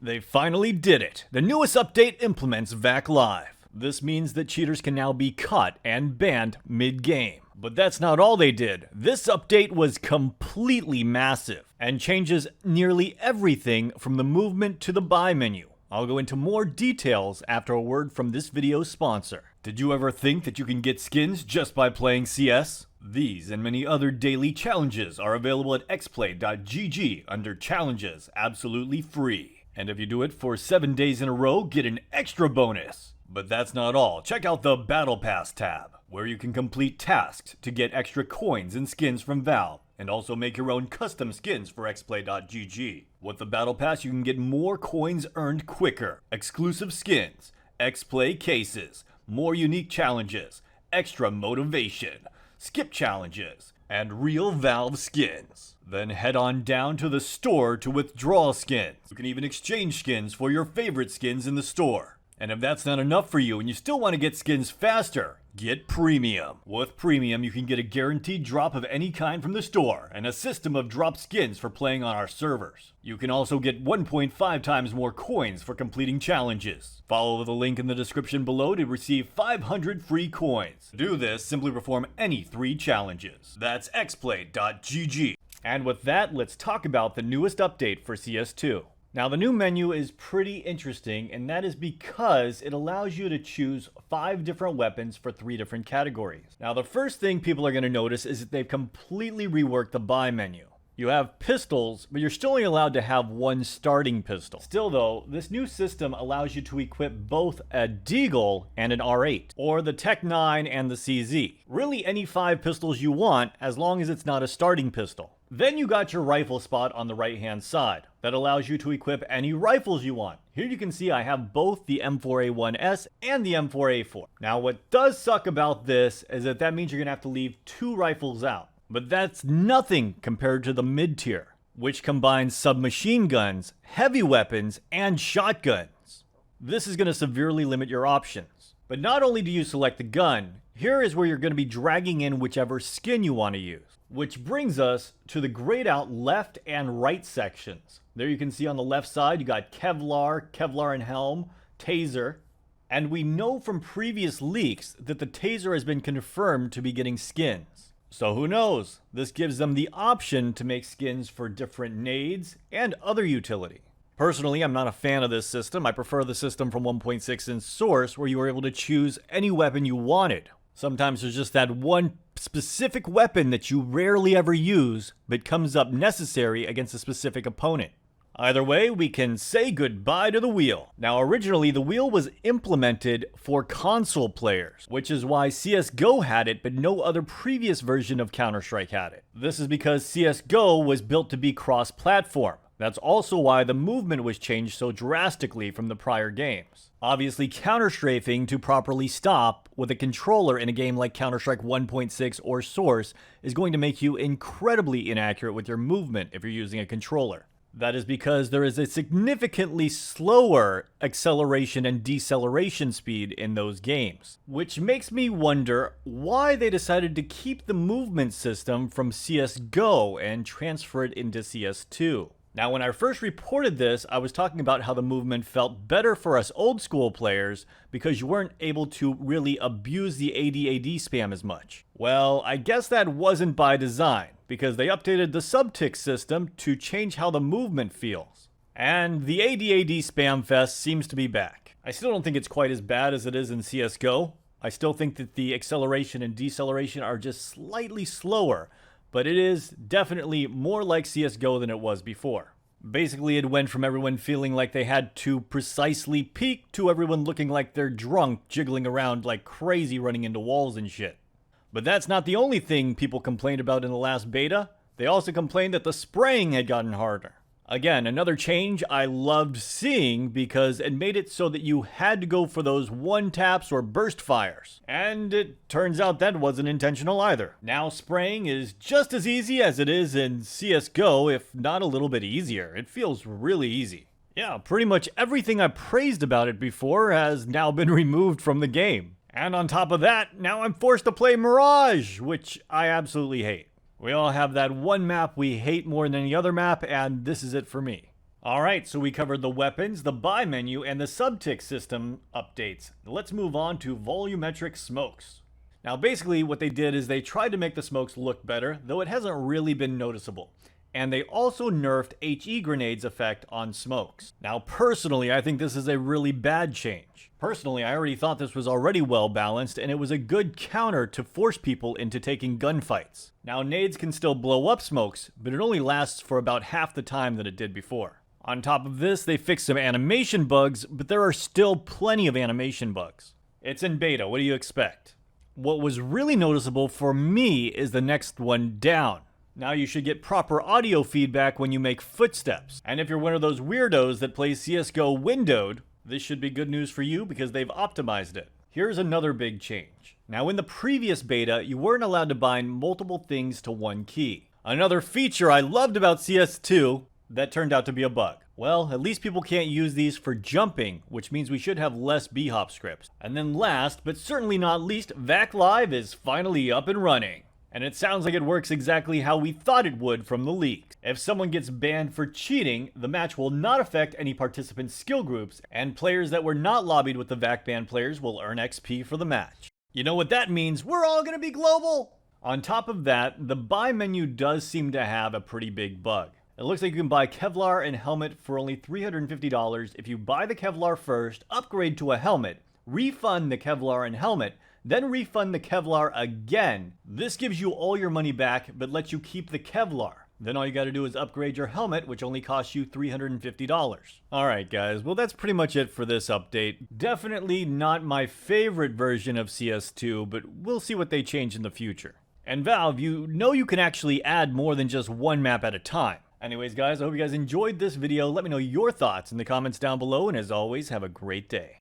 They finally did it! The newest update implements VAC Live. This means that cheaters can now be caught and banned mid-game. But that's not all they did. This update was completely massive and changes nearly everything from the movement to the buy menu. I'll go into more details after a word from this video's sponsor. Did you ever think that you can get skins just by playing CS? These and many other daily challenges are available at xplay.gg under challenges, absolutely free. And if you do it for 7 days in a row, get an extra bonus. But that's not all. Check out the Battle Pass tab, where you can complete tasks to get extra coins and skins from Valve, and also make your own custom skins for xplay.gg. With the Battle Pass, you can get more coins earned quicker, exclusive skins, xplay cases, more unique challenges, extra motivation, skip challenges, and real Valve skins. Then head on down to the store to withdraw skins. You can even exchange skins for your favorite skins in the store. And if that's not enough for you and you still want to get skins faster, get Premium. With Premium, you can get a guaranteed drop of any kind from the store and a system of drop skins for playing on our servers. You can also get 1.5 times more coins for completing challenges. Follow the link in the description below to receive 500 free coins. To do this, simply perform any 3 challenges. That's xplay.gg. And with that, let's talk about the newest update for CS2. Now, the new menu is pretty interesting, and that is because it allows you to choose 5 different weapons for 3 different categories. Now, the first thing people are going to notice is that they've completely reworked the buy menu. You have pistols, but you're still only allowed to have 1 starting pistol. Still though, this new system allows you to equip both a Deagle and an R8, or the Tech 9 and the CZ. Really any 5 pistols you want, as long as it's not a starting pistol. Then you got your rifle spot on the right hand side. That allows you to equip any rifles you want. Here you can see I have both the M4A1S and the M4A4. Now what does suck about this is that means you're gonna have to leave 2 rifles out. But that's nothing compared to the mid-tier, which combines submachine guns, heavy weapons, and shotguns. This is gonna severely limit your options. But not only do you select the gun, here is where you're gonna be dragging in whichever skin you wanna use. Which brings us to the grayed out left and right sections. There you can see on the left side, you got Kevlar, Kevlar and Helm, Taser. And we know from previous leaks that the Taser has been confirmed to be getting skins. So who knows? This gives them the option to make skins for different nades and other utility. Personally, I'm not a fan of this system. I prefer the system from 1.6 in Source where you were able to choose any weapon you wanted. Sometimes there's just that one specific weapon that you rarely ever use, but comes up necessary against a specific opponent. Either way, we can say goodbye to the wheel. Now, originally, the wheel was implemented for console players, which is why CSGO had it, but no other previous version of Counter-Strike had it. This is because CSGO was built to be cross-platform. That's also why the movement was changed so drastically from the prior games. Obviously, counter-strafing to properly stop with a controller in a game like Counter-Strike 1.6 or Source is going to make you incredibly inaccurate with your movement if you're using a controller. That is because there is a significantly slower acceleration and deceleration speed in those games. Which makes me wonder why they decided to keep the movement system from CSGO and transfer it into CS2. Now, when I first reported this, I was talking about how the movement felt better for us old school players because you weren't able to really abuse the AD/AD spam as much. Well, I guess that wasn't by design, because they updated the subtick system to change how the movement feels. And the AD/AD spam fest seems to be back. I still don't think it's quite as bad as it is in CSGO. I still think that the acceleration and deceleration are just slightly slower, but it is definitely more like CSGO than it was before. Basically, it went from everyone feeling like they had to precisely peek to everyone looking like they're drunk, jiggling around like crazy, running into walls and shit. But that's not the only thing people complained about in the last beta. They also complained that the spraying had gotten harder. Again, another change I loved seeing because it made it so that you had to go for those one taps or burst fires. And it turns out that wasn't intentional either. Now spraying is just as easy as it is in CSGO, if not a little bit easier. It feels really easy. Yeah, pretty much everything I praised about it before has now been removed from the game. And on top of that, now I'm forced to play Mirage, which I absolutely hate. We all have that one map we hate more than any other map, and this is it for me. Alright, so we covered the weapons, the buy menu, and the subtick system updates. Let's move on to volumetric smokes. Now basically what they did is they tried to make the smokes look better, though it hasn't really been noticeable. And they also nerfed HE grenades effect on smokes. Now personally, I think this is a really bad change. Personally, I already thought this was already well balanced, and it was a good counter to force people into taking gunfights. Now nades can still blow up smokes, but it only lasts for about half the time that it did before. On top of this, they fixed some animation bugs, but there are still plenty of animation bugs. It's in beta, what do you expect? What was really noticeable for me is the next one down. Now you should get proper audio feedback when you make footsteps. And if you're one of those weirdos that plays CSGO windowed, this should be good news for you because they've optimized it. Here's another big change. Now in the previous beta, you weren't allowed to bind multiple things to one key. Another feature I loved about CS2 that turned out to be a bug. Well, at least people can't use these for jumping, which means we should have less b-hop scripts. And then last, but certainly not least, VAC Live is finally up and running. And it sounds like it works exactly how we thought it would from the leak. If someone gets banned for cheating, the match will not affect any participants' skill groups, and players that were not lobbied with the VAC banned players will earn XP for the match. You know what that means? We're all gonna be global! On top of that, the buy menu does seem to have a pretty big bug. It looks like you can buy Kevlar and helmet for only $350 if you buy the Kevlar first, upgrade to a helmet, refund the Kevlar and helmet, then refund the Kevlar again. This gives you all your money back, but lets you keep the Kevlar. Then all you gotta do is upgrade your helmet, which only costs you $350. Alright guys, well that's pretty much it for this update. Definitely not my favorite version of CS2, but we'll see what they change in the future. And Valve, you know you can actually add more than just one map at a time. Anyways guys, I hope you guys enjoyed this video. Let me know your thoughts in the comments down below, and as always, have a great day.